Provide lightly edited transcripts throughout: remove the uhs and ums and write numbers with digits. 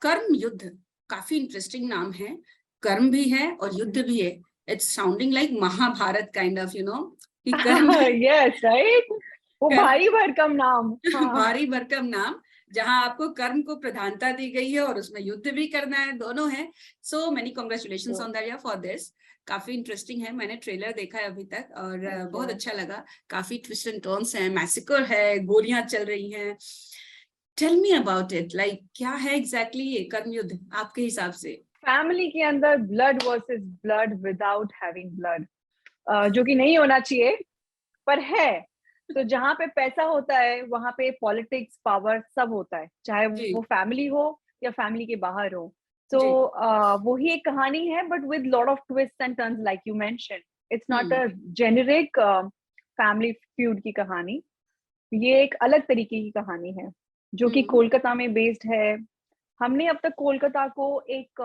कर्म युद्ध, काफी इंटरेस्टिंग नाम है। कर्म भी है और युद्ध भी है। It's sounding like Mahabharat kind of, कि कर्म यस राइट, वो कर्म भारी भरकम नाम। हाँ भारी भरकम नाम, जहां आपको कर्म को प्रधानता दी गई है और उसमें युद्ध भी करना है, दोनों है। सो मेनी कॉन्ग्रेचुलेशन ऑन दरिया फॉर दिस। काफी इंटरेस्टिंग है, मैंने ट्रेलर देखा है अभी तक और बहुत अच्छा लगा। काफी ट्विस्ट एंड टर्न्स हैं, मैसेकर है, गोलियां चल रही हैं। Tell me about it, like क्या है एग्जैक्टली ये कर्म युद्ध आपके हिसाब से? फैमिली के अंदर blood versus blood without having blood, जो कि नहीं होना चाहिए पर है। तो जहां पे पैसा होता है वहां पे पॉलिटिक्स, पावर सब होता है, चाहे जी वो फैमिली हो या फैमिली के बाहर हो। तो जी। वही एक कहानी है but with lot of twist and turns like you mention. It's not hmm a generic family feud की कहानी। ये एक अलग तरीके की कहानी है जो कि हम्म कोलकाता में बेस्ड है। हमने अब तक कोलकाता को एक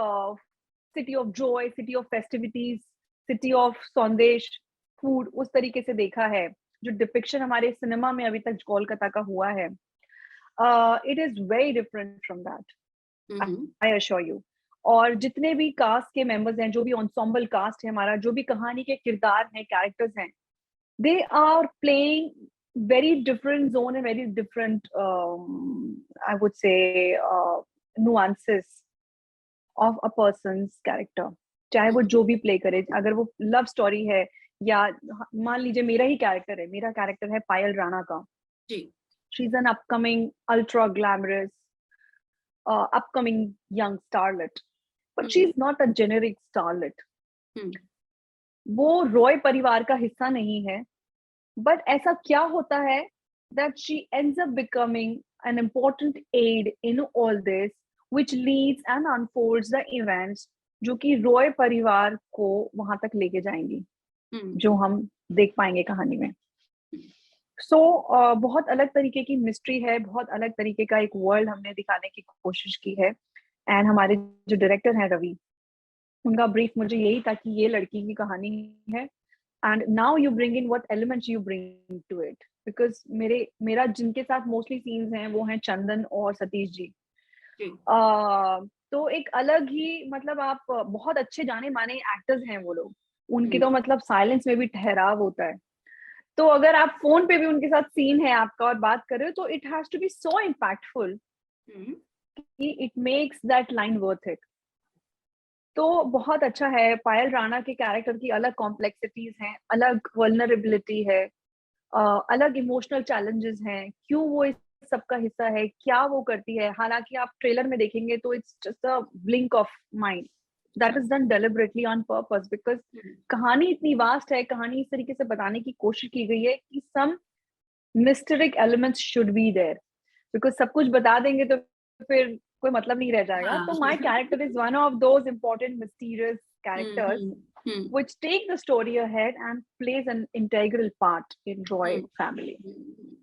city of Joy, city of festivities, city of संदेश, फूड, उस तरीके से देखा है। जो डिपिक्शन हमारे सिनेमा में अभी तक कोलकाता का हुआ है, it is very different from that, hmm I assure you. और जितने भी कास्ट के मेंबर्स हैं, जो भी ensemble कास्ट है हमारा, जो भी कहानी के किरदार हैं, कैरेक्टर्स हैं, they are playing very different zone and very different I would say nuances of a person's character। चाहे वो हम्म। जो भी प्ले करे, अगर वो लव स्टोरी है या मान लीजिए मेरा ही कैरेक्टर है, मेरा कैरेक्टर है पायल राणा का। जी। She is an upcoming ultra glamorous upcoming young starlet, but hmm she's not a generic starlet। Hmm वो रॉय परिवार का हिस्सा नहीं है, but ऐसा क्या होता है that she ends up becoming an important aid in all this, which leads and unfolds the events जो कि रॉय परिवार को वहां तक लेके जाएंगी, जो हम्म हम देख पाएंगे कहानी में। सो बहुत अलग तरीके की मिस्ट्री है, बहुत अलग तरीके का एक वर्ल्ड हमने दिखाने की कोशिश की है। एंड हमारे जो डायरेक्टर हैं रवि, उनका ब्रीफ मुझे यही था कि ये लड़की की कहानी है, and now you bring in what elements you bring to it. Because मेरा जिनके साथ मोस्टली सीन्स हैं वो हैं चंदन और सतीश जी। जी। तो एक अलग ही मतलब, आप बहुत अच्छे जाने माने एक्टर्स हैं वो लोग, उनकी हम्म तो मतलब साइलेंस में भी ठहराव होता है। तो अगर आप फोन पे भी उनके साथ सीन है आपका और बात कर रहे हो, तो it has to be so impactful hmm कि it makes that line worth it. तो बहुत अच्छा है। पायल राणा के कैरेक्टर की अलग कॉम्प्लेक्सिटीज हैं, अलग वल्नरेबिलिटी है, अलग इमोशनल चैलेंजेस हैं, क्यों वो इस सबका हिस्सा है, क्या वो करती है। हालांकि आप ट्रेलर में देखेंगे तो it's just a blink of mind that is done deliberately on purpose, because hmm कहानी इतनी वास्ट है, कहानी इस तरीके से बताने की कोशिश की गई है कि some mysteric elements should be there. Because सब कुछ बता देंगे तो फिर कोई मतलब नहीं रह जाएगा। हाँ तो my character is one of those important mysterious hmm characters hmm hmm which take the story ahead and plays an integral part in Roy hmm family। हम्म।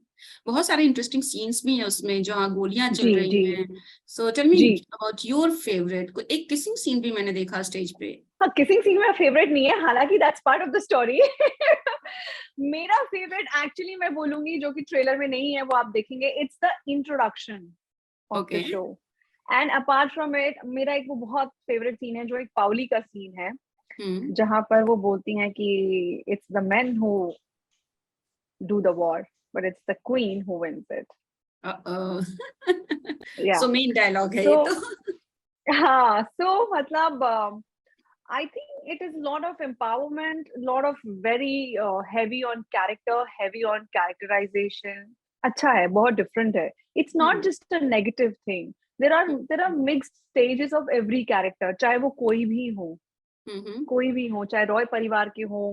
बहुत सारे इंटरेस्टिंग सीन्स भी हैं उसमें जहाँ गोलियां चल जी रही जी हैं। सो टेल मी जी। About your favourite. एक किसिंग सीन भी मैंने देखा स्टेज पे। हाँ, किसिंग सीन मेरा फेवरेट नहीं है, हालांकि that's part of the story. मेरा फेवरेट एक्चुअली मैं बोलूंगी, जो कि ट्रेलर में नहीं है, वो आप देखेंगे, it's the introduction of the okay. Show. And apart from it, मेरा एक वो बहुत फेवरेट सीन है, जो एक पाउली का सीन है, हम्म। जहां पर वो बोलती हैं कि it's the men who do the war but it's the queen who wins it. Yeah so main dialogue है सो ये तो। हाँ, सो मतलब I think it is a lot of empowerment, lot of very heavy on character, heavy on characterization। अच्छा है, बहुत different है। It's not hmm just a negative thing। There are mixed stages of every character, चाहे वो कोई भी हो, हम्म कोई भी हो, चाहे रॉय परिवार के हो,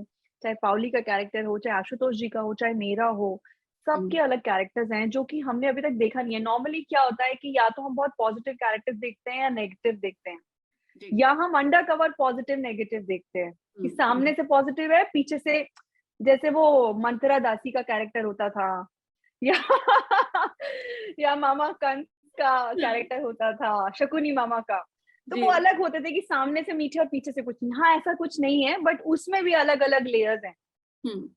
चाहे पावली का कैरेक्टर हो, चाहे आशुतोष जी का हो, चाहे मेरा हो। सबके हम्म। अलग कैरेक्टर्स हैं जो कि हमने अभी तक देखा नहीं है। नॉर्मली क्या होता है कि या तो हम बहुत पॉजिटिव कैरेक्टर्स देखते हैं या नेगेटिव देखते हैं, जी। या हम अंडर कवर पॉजिटिव नेगेटिव देखते हैं कि हम्म। सामने से पॉजिटिव है, पीछे से जैसे वो मंत्रा दासी का कैरेक्टर होता था, या या मामा कंस का कैरेक्टर होता था, शकुनी मामा का। तो जी। वो अलग होते थे कि सामने से मीठे और पीछे से कुछ नहीं। हाँ, ऐसा कुछ नहीं है, बट उसमें भी अलग अलग लेयर्स हैं। हम्म।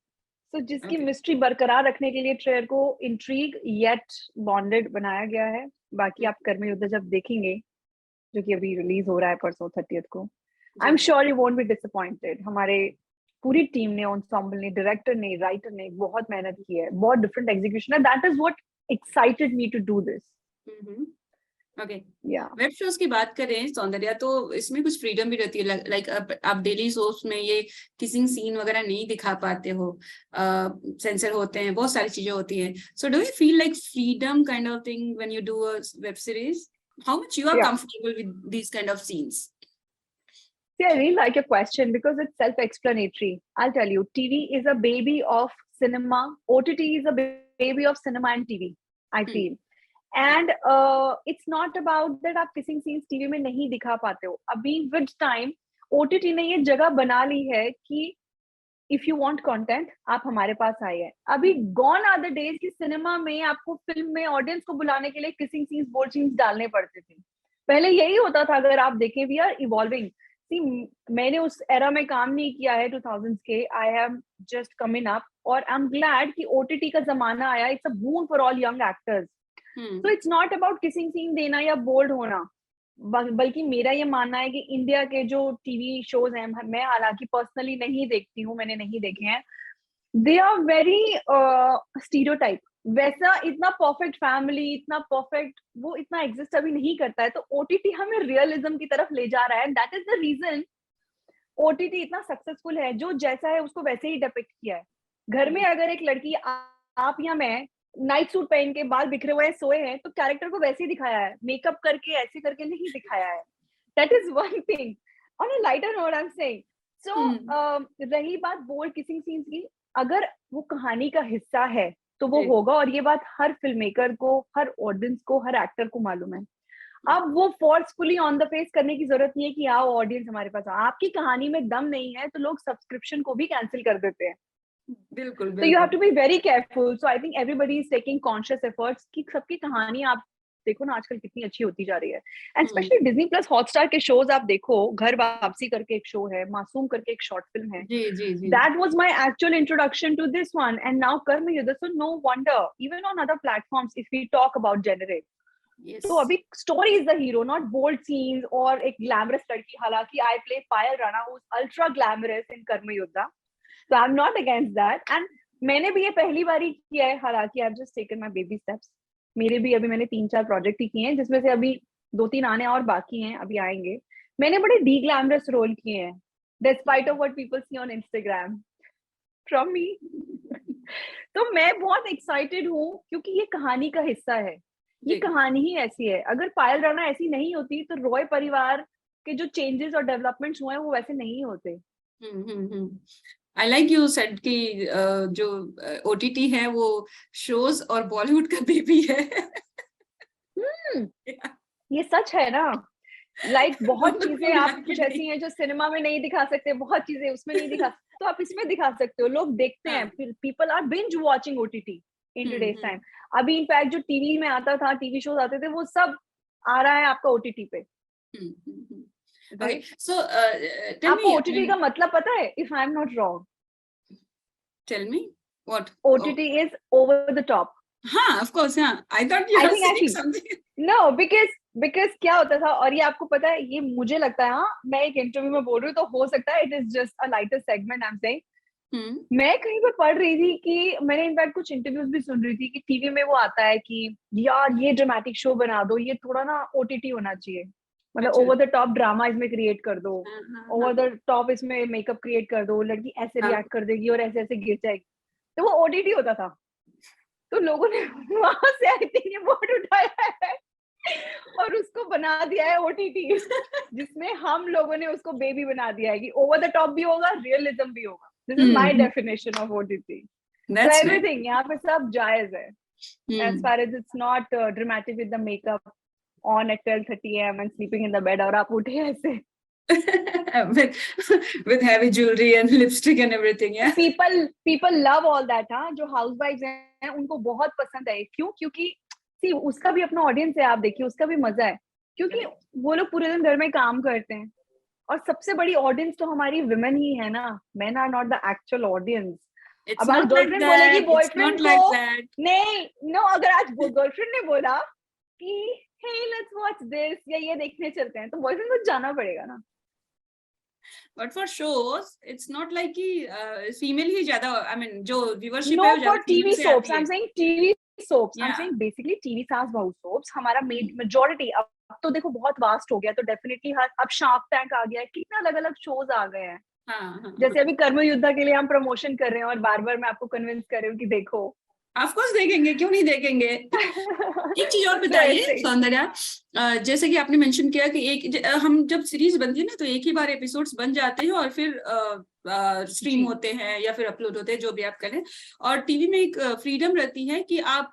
तो जिसकी ओके। मिस्ट्री बरकरार रखने के लिए ट्रेलर को इंट्रीग येट बॉन्डेड बनाया गया है। बाकी आप कर्म युद्ध जब देखेंगे जो कि अभी रिलीज हो रहा है परसों 30th को। आई am sure you won't be disappointed. हमारे पूरी टीम ने, एंसेम्बल ने, डायरेक्टर ने, राइटर ने बहुत मेहनत की है, बहुत डिफरेंट एग्जीक्यूशन है। That is what excited me to do this. Okay, yeah web shows की बात करें सौंदर्या, तो इसमें कुछ फ्रीडम भी रहती है, लाइक आप डेली सोप्स में ये किसिंग सीन वगैरह नहीं दिखा पाते हो, सेंसर होते हैं, बहुत सारी चीजें होती हैं। So do you feel like freedom kind of thing when you do a web series? How much you are comfortable with these kind of scenes? See, I really like your question because it's self-explanatory. I'll tell you, TV is a baby of cinema. OTT is a baby of cinema and TV, I feel. And it's not about that आप kissing scenes TV में नहीं दिखा पाते हो। अभी with time OTT ने ये जगह बना ली है कि if you want content आप हमारे पास आइए। अभी gone are the days कि सिनेमा में आपको फिल्म में ऑडियंस को बुलाने के लिए kissing scenes, bold scenes डालने पड़ते थे। पहले यही होता था। अगर आप देखें, we are evolving। मैंने उस एरा में काम नहीं किया है 2000s के, I have just coming up, और आई एम ग्लैड कि ओटीटी का जमाना आया। It's a boon for all young actors. So it's not about kissing scene देना या बोल्ड होना, बल्कि मेरा ये मानना है कि इंडिया के जो टीवी शोज हैं, मैं हालांकि पर्सनली नहीं देखती हूँ, मैंने नहीं देखे हैं, दे आर वेरी स्टीरियोटाइप। वैसा इतना परफेक्ट फैमिली, इतना परफेक्ट वो इतना एग्जिस्ट अभी नहीं करता है। तो ओटीटी हमें रियलिज्म की तरफ ले जा रहा है। That is the reason OTT इतना सक्सेसफुल है। जो जैसा है उसको वैसे ही डिपिक्ट किया है। घर में अगर एक लड़की, आप या मैं, नाइट सूट पहन के बाल बिखरे हुए सोए हैं, तो कैरेक्टर को वैसे ही दिखाया है, मेकअप करके ऐसे करके नहीं दिखाया है। That is one thing. On a lighter note I am saying. So रही बात बोल्ड किसिंग सीन्स की, अगर वो कहानी का हिस्सा है तो वो होगा, और ये बात हर फिल्म मेकर को, हर ऑडियंस को, हर एक्टर को मालूम है। अब वो फोर्सफुली ऑन द फेस करने की जरूरत नहीं है कि आओ ऑडियंस हमारे पास आओ। आपकी कहानी में दम नहीं है तो लोग सब्सक्रिप्शन को भी कैंसिल कर देते हैं। बिल्कुल, तो you have to be very careful. So I think everybody is taking conscious efforts कि सबकी कहानी, आप देखो ना आजकल कितनी अच्छी होती जा रही है। And specially Disney plus Hotstar के शोज आप देखो, घर वापसी करके एक शो है, मासूम करके एक शॉर्ट फिल्म है। That was my actual introduction to this one, and now Karm Yuddh. So no wonder even on other platforms if we talk about genre, तो अभी story is the hero, not bold scenes और एक glamorous लड़की। हालांकि I play Payal Rana who is ultra glamorous in Karm Yoddha, so I am not against that. And मैंने भी ये पहली बार ही किया है, हालांकि आई have just taken my baby steps. मेरे भी अभी मैंने 3-4 प्रोजेक्ट ही किए हैं, जिसमें से अभी 2-3 आने और बाकी हैं, अभी आएंगे। मैंने बड़े डी ग्लैमरस रोल किए हैं, despite of what people see on Instagram from me. तो मैं बहुत एक्साइटेड हूँ क्योंकि ये कहानी का हिस्सा है। ये कहानी ही ऐसी है। अगर पायल राणा ऐसी नहीं होती तो रॉय परिवार के जो चेंजेस और डेवलपमेंट्स हुए हैं वो वैसे नहीं होते। आई लाइक यू सेड कि जो ओटीटी है वो शोज और बॉलीवुड का बेबी है। ये सच है ना। लाइक बहुत चीजें आप कुछ ऐसी हैं जो सिनेमा में नहीं दिखा सकते, बहुत चीजें उसमें नहीं दिखा तो आप इसमें दिखा सकते हो। लोग देखते हैं, people are binge watching OTT in today's time. अभी इनफैक्ट जो टीवी में आता था, टीवी शोज आते थे, वो सब आ रहा है आपका ओटीटी पे। Okay, so आपको ओटीटी का मतलब पता है? If I'm not wrong. Tell me what? OTT is over the top. हाँ, of course, हाँ. I thought you were saying something. No, because क्या होता था, और ये आपको पता है, ये मुझे लगता है, हाँ, मैं एक इंटरव्यू में बोल रही हूँ तो हो सकता है it is just a lighter segment I'm saying. मैं कहीं पर पढ़ रही थी कि मैंने इनफैक्ट कुछ इंटरव्यूज भी सुन रही थी कि टीवी में वो आता है कि यार ये ड्रामेटिक शो बना दो, ये थोड़ा ना ओटीटी होना चाहिए, मतलब ओवर द टॉप ड्रामा इसमें क्रिएट कर दो, ओवर द टॉप इसमें मेकअप क्रिएट कर दो, लड़की ऐसे रिएक्ट कर देगी और ऐसे ऐसे गिर जाएगी, तो वो ओटीटी होता था। तो लोगों ने वहां से आई थिंक ये वर्ड उठाया है और उसको बना दिया है ओटीटी, जिसमें हम लोगों ने उसको बेबी बना दिया है कि ओवर द टॉप भी होगा, रियलिज्म भी होगा। This is my definition of OTT. So everything यहाँ पे सब जायज है, as far as it's not dramatic with the makeup on at 12:30 AM and sleeping in the bed और आप उठे ऐसे with heavy jewelry and lipstick and everything, yeah. People love all that, हाँ। जो housewives हैं उनको बहुत पसंद है। क्यों? क्योंकि see उसका भी अपना ऑडियंस है, आप देखिए उसका भी मजा है, क्योंकि वो लोग पूरे दिन घर में काम करते हैं और सबसे बड़ी ऑडियंस तो हमारी विमेन ही है ना। Men are not the actual audience. अब आज गर्लफ्रेंड बोलेगी बॉयफ्रेंड को, नहीं नो, अगर आज गर्लफ्रेंड ने बोला कि hey let's watch this या ये देखने चलते हैं, तो बॉयफ्रेंड को जाना पड़ेगा ना। But for shows it's not like कि फीमेल ही ज्यादा, आई मीन जो व्यूअरशिप No, है वो for ज्यादा TV फीमेल से soaps. आती है। I'm saying TV soaps. I'm या saying basically TV सास बहू soaps. हमारा majority अब तो देखो बहुत वास्ट हो गया, तो डेफिनेटली हर अब शार्क टैंक आ गया है, कितने अलग अलग शोज आ गए हैं। हाँ जैसे अभी कर्म योद्धा के लिए हम प्रमोशन कर रहे हैं और बार बार मैं आपको कन्विंस कर रही हूँ कि देखो। ऑफ कोर्स देखेंगे, क्यों नहीं देखेंगे। एक चीज और तो बताइए ऐसे ही। सौंदर्या, जैसे कि आपने मेंशन किया कि हम जब सीरीज बनती है ना तो एक ही बार एपिसोड्स बन जाते हैं और फिर स्ट्रीम जी होते हैं या फिर अपलोड होते हैं, जो भी आप करें। और टीवी में एक फ्रीडम रहती है कि आप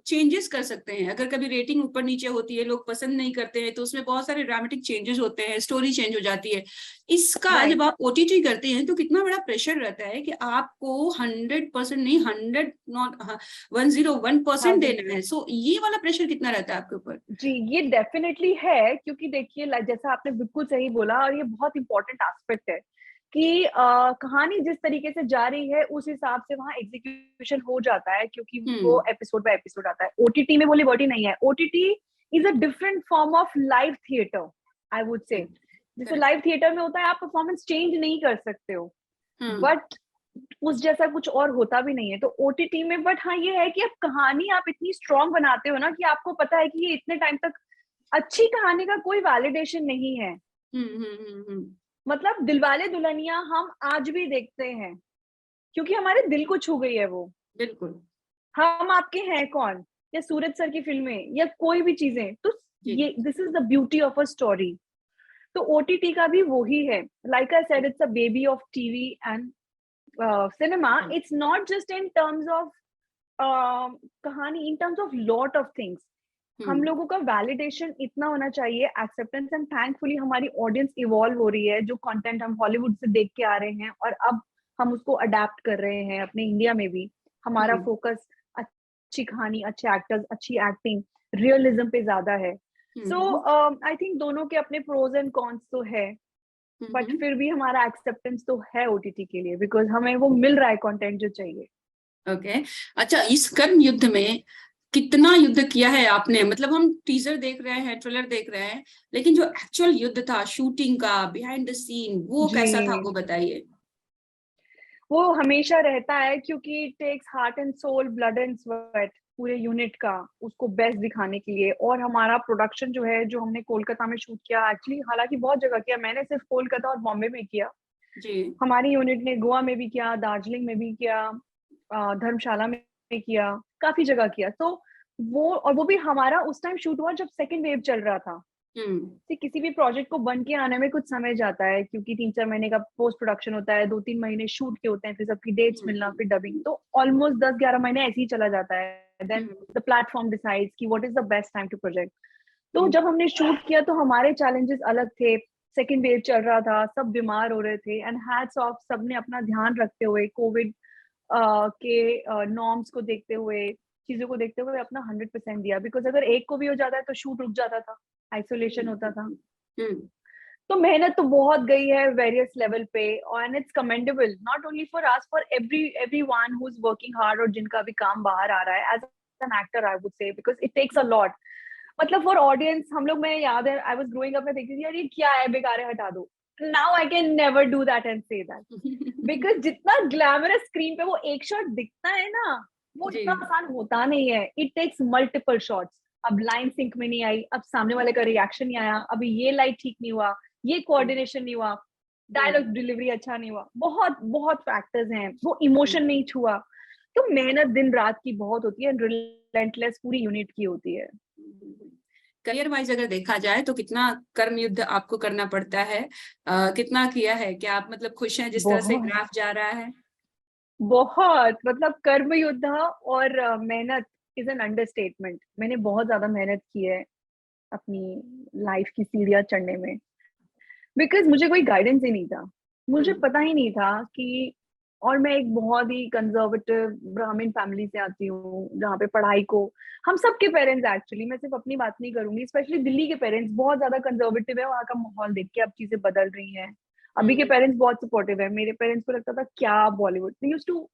चेंजेस कर सकते हैं। अगर कभी रेटिंग ऊपर नीचे होती है, लोग पसंद नहीं करते हैं, तो उसमें बहुत सारे ड्रामेटिक चेंजेस होते हैं, स्टोरी चेंज हो जाती है। इसका राइट जब आप ओटीटी करते हैं तो कितना बड़ा प्रेशर रहता है कि आपको 100% नहीं, 100 नॉट 101% देना है। सो ये वाला प्रेशर कितना रहता है आपके ऊपर? जी, ये डेफिनेटली है, क्योंकि देखिए जैसा आपने बिल्कुल सही बोला, और ये बहुत इंपॉर्टेंट एस्पेक्ट है कि कहानी जिस तरीके से जा रही है उस हिसाब से वहां एग्जीक्यूशन हो जाता है, क्योंकि वो एपिसोड बाय एपिसोड आता है। ओटीटी में वो लिबर्टी नहीं है। OTT is a different form of live theatre, I would से। जैसे लाइव थिएटर में होता है आप परफॉर्मेंस चेंज नहीं कर सकते हो, बट उस जैसा कुछ और होता भी नहीं है तो ओटीटी में। बट हाँ, ये है कि अब कहानी आप इतनी स्ट्रॉन्ग बनाते हो ना कि आपको पता है कि ये इतने टाइम तक अच्छी कहानी का कोई वैलिडेशन नहीं है। मतलब दिलवाले दुल्हनिया हम आज भी देखते हैं क्योंकि हमारे दिल को छू गई है वो। बिल्कुल। हम आपके हैं कौन, या सूरज सर की फिल्में, या कोई भी चीजें, तो ये this is the beauty of a story. तो ओटीटी का भी वही है। Like I said, it's a baby of TV and cinema. It's not just in terms of कहानी, in terms of lot of things. हम लोगों का वैलिडेशन इतना होना चाहिए, एक्सेप्टेंस, एंड थैंकफुली हमारी ऑडियंस इवॉल्व हो रही है। जो कंटेंट हम हॉलीवुड से देख के आ रहे हैं और अब हम उसको अडेप्ट कर रहे हैं अपने इंडिया में भी। हमारा फोकस अच्छी कहानी, अच्छे एक्टर्स, अच्छी एक्टिंग, रियलिज्म पे ज्यादा है। सो आई थिंक दोनों के अपने प्रोज एंड कॉन्स तो है, बट फिर भी हमारा एक्सेप्टेंस तो है ओटीटी के लिए, बिकॉज हमें वो मिल रहा है कंटेंट जो चाहिए। ओके अच्छा, इस कर्म युद्ध में कितना युद्ध किया है आपने? मतलब हम टीजर देख रहे हैं, ट्रेलर देख रहे हैं, लेकिन जो एक्चुअल युद्ध था, शूटिंग का, बिहाइंड द सीन, वो कैसा था, वो बताइए। वो हमेशा रहता है, क्योंकि it takes heart and soul, blood and sweat पूरे यूनिट का, उसको बेस्ट दिखाने के लिए। और हमारा प्रोडक्शन जो है, जो हमने कोलकाता में शूट किया, एक्चुअली हालांकि बहुत जगह किया, मैंने सिर्फ कोलकाता और बॉम्बे में किया जी। हमारी यूनिट ने गोवा में भी किया, दार्जिलिंग में भी किया, धर्मशाला में किया, काफी जगह किया। तो वो भी हमारा उस टाइम शूट हुआ जब सेकेंड वेव चल रहा था। किसी भी प्रोजेक्ट को बन के आने में कुछ समय जाता है, क्योंकि 3-4 महीने का पोस्ट प्रोडक्शन होता है, 2-3 महीने शूट के होते हैं, फिर सबकी डेट्स मिलना, फिर डबिंग, तो ऑलमोस्ट 10-11 महीने ऐसे ही चला जाता है। देन द प्लेटफॉर्म डिसाइड्स कि what is the best time to project. तो जब हमने शूट किया तो हमारे चैलेंजेस अलग थे। सेकेंड वेव चल रहा था, सब बीमार हो रहे थे, एंड हैट्स ऑफ सबने अपना ध्यान रखते हुए, कोविड के नॉर्म्स को देखते हुए, चीजों को देखते हुए अपना 100% दिया। बिकॉज अगर एक को भी हो जाता है तो शूट रुक जाता था, आइसोलेशन होता था। तो मेहनत तो बहुत गई है वेरियस लेवल पे, and it's commendable, not only for us, for everyone who is working hard, और जिनका भी काम बाहर आ रहा है as an actor, I would say, because it takes a lot. मतलब फॉर ऑडियंस, हम लोग, मैं याद है, आई वाज ग्रोइंग अप, मैं देखती थी यार ये क्या है, बेकार है, हटा दो। Now I can never do that and say that, because जितना ग्लैमरस स्क्रीन पे वो एक शॉट दिखता है ना, वो इतना आसान होता नहीं है। It takes multiple shots. अब लाइन सिंक में नहीं आई, अब सामने वाले का रिएक्शन नहीं आया, अभी ये लाइट ठीक नहीं हुआ, ये कोऑर्डिनेशन नहीं हुआ, डायलॉग डिलीवरी अच्छा नहीं हुआ, बहुत बहुत फैक्टर्स हैं, वो इमोशन नहीं छुआ। तो मेहनत दिन रात की बहुत होती है, रिलेंटलेस पूरी यूनिट की होती है। करियर वाइज अगर देखा जाए तो कितना कर्म युद्ध आपको करना पड़ता है, कितना किया है? क्या आप मतलब खुश हैं जिस तरह से ग्राफ जा रहा है? बहुत, मतलब कर्म युद्ध और मेहनत इज एन अंडरस्टेटमेंट। मैंने बहुत ज्यादा मेहनत की है अपनी लाइफ की सीढ़ियां चढ़ने में, बिकॉज मुझे कोई गाइडेंस ही नहीं था, मुझे पता ही नहीं था कि। और मैं एक बहुत ही कंजर्वेटिव ब्राह्मण फैमिली से आती हूँ, जहाँ पे पढ़ाई को, हम सबके पेरेंट्स, एक्चुअली मैं सिर्फ अपनी बात नहीं करूंगी, स्पेशली दिल्ली के पेरेंट्स बहुत ज्यादा कंजर्वेटिव है। वहाँ का माहौल देख के अब चीजें बदल रही हैं। अभी के पेरेंट्स बहुत सपोर्टिव है। मेरे पेरेंट्स को लगता था क्या बॉलीवुड, यूज्ड टू,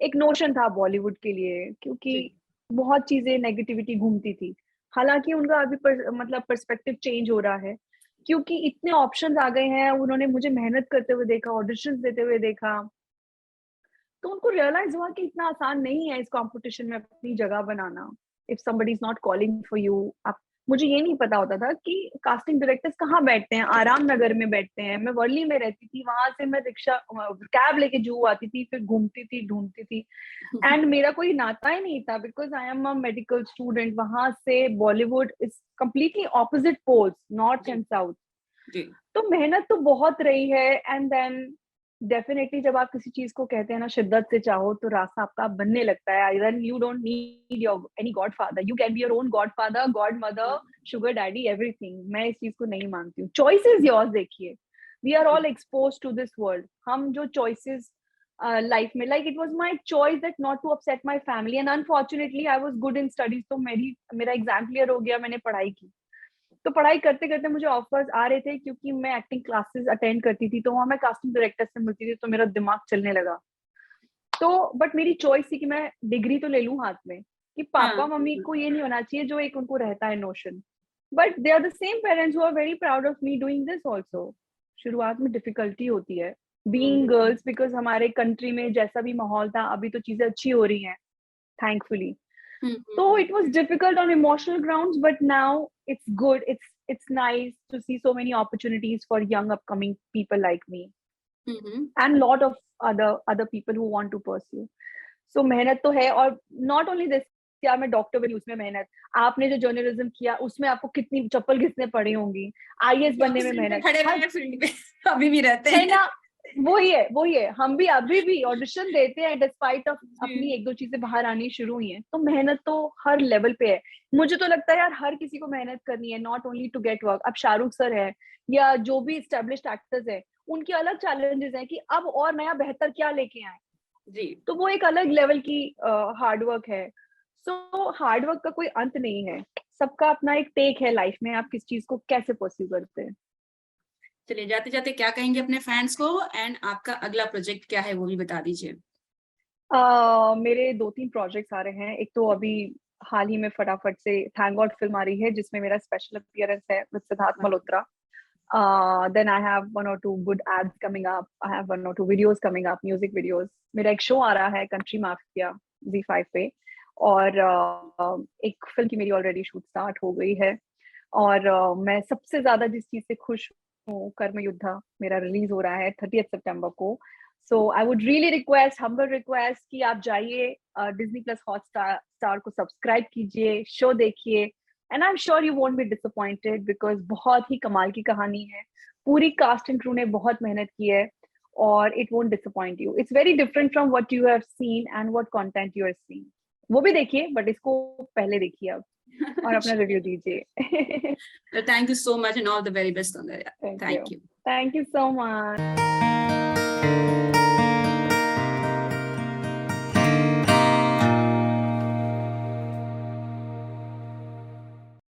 एक नोशन था बॉलीवुड के लिए, क्योंकि बहुत चीजें नेगेटिविटी घूमती थी। हालांकि उनका अभी मतलब पर्सपेक्टिव चेंज हो रहा है, क्योंकि इतने ऑप्शंस आ गए हैं, उन्होंने मुझे मेहनत करते हुए देखा, ऑडिशंस देते हुए देखा, तो उनको रियलाइज हुआ कि इतना आसान नहीं है इस कंपटीशन में अपनी जगह बनाना। If somebody is not calling for you, आप, मुझे ये नहीं पता होता था कि कास्टिंग डायरेक्टर्स कहाँ बैठते हैं, आराम नगर में बैठते हैं। मैं वर्ली में रहती थी, वहां से मैं रिक्शा कैब लेके जू आती थी, फिर घूमती थी, ढूंढती थी, एंड मेरा कोई नाता ही नहीं था because I am a medical student. वहां से Bollywood is completely opposite poles, north and south. तो मेहनत तो बहुत रही है, एंड देन डेफिनेटली जब आप किसी चीज को कहते हैं ना शिद्दत से चाहो तो रास्ता आपका बनने लगता है। Then you don't need your any god father, you can be your own god father, god mother, sugar daddy, everything. मैं इस चीज को नहीं मानती हूँ। Choice is yours. देखिए, we are all expose to this world. हम जो चॉइसेस लाइफ में, like it was my choice that not to upset my family, and unfortunately I was good in studies, तो मेरा एग्जाम क्लियर हो गया, मैंने पढ़ाई की। तो पढ़ाई करते करते मुझे ऑफर्स आ रहे थे, क्योंकि मैं एक्टिंग क्लासेस अटेंड करती थी, तो वहां मैं कास्टिंग डायरेक्टर से मिलती थी, तो मेरा दिमाग चलने लगा। तो बट मेरी चॉइस थी कि मैं डिग्री तो ले लूं हाथ में, कि पापा मम्मी को ये नहीं होना चाहिए जो एक उनको रहता है notion. But they are the same parents who are very proud of me doing this also. शुरुआत में डिफिकल्टी होती है बीइंग गर्ल्स, बिकॉज हमारे कंट्री में जैसा भी माहौल था, अभी तो चीजें अच्छी हो रही हैं thankfully. So it was difficult on emotional grounds, but now it's good. It's nice to see so many opportunities for young upcoming people like me, and lot of other people who want to pursue. So मेहनत तो है, और not only this, यार मैं doctor बनी उसमें मेहनत, आपने जो जर्नलिज्म किया उसमें आपको कितनी चप्पल घिसने पड़ी होंगी, आईएएस बनने में मेहनत, खड़े रहे फील्ड में अभी भी रहते है हैं ना। वही है, हम भी अभी भी ऑडिशन देते हैं डिस्पाइट ऑफ अपनी एक दो चीजें बाहर आनी शुरू हुई हैं। तो मेहनत तो हर लेवल पे है। मुझे तो लगता है यार हर किसी को मेहनत करनी है, not only to get work. अब शाहरुख सर है या जो भी स्टेब्लिश्ड एक्टर्स है, उनके अलग चैलेंजेस हैं कि अब और नया बेहतर क्या लेके आए जी। तो वो एक अलग लेवल की हार्डवर्क है। सो हार्डवर्क का कोई अंत नहीं है, सबका अपना एक टेक है लाइफ में, आप किस चीज को कैसे परस्यू करते हैं। चलिए, जाते जाते क्या कहेंगे अपने फैंस को, एंड आपका अगला प्रोजेक्ट क्या है वो भी बता दीजिए। मेरे 2-3 प्रोजेक्ट्स आ रहे हैं। एक तो अभी हाल ही में फटाफट से थैंक गॉड फिल्म आ रही है, जिसमें मेरा स्पेशल अपीयरेंस है with Siddharth Malhotra. Then I have 1 or 2 good ads coming up. I have 1 or 2 videos coming up, music videos. मेरा एक शो आ रहा है कंट्री माफिया ZEE5 पे, और एक फिल्म की मेरी ऑलरेडी शूट स्टार्ट हो गई है। और मैं सबसे ज्यादा जिस चीज से खुश हूँ, कर्म युद्धा मेरा रिलीज हो रहा है 30 सितंबर को। So I would really request, humble request, कि आप जाइए डिज्नी प्लस हॉटस्टार को सब्सक्राइब कीजिए, शो देखिए, and I am sure you won't be disappointed, because बहुत ही कमाल की कहानी है। पूरी कास्ट एंड क्रू ने बहुत मेहनत की है, और it won't disappoint you. It's very different from what you have seen and what content you are seeing. वो भी देखिए, बट इसको पहले देखिए आप, और अपना रिव्यू दीजिए। Thank you so much and all the very best, Soundarya. Thank you. Thank you so much.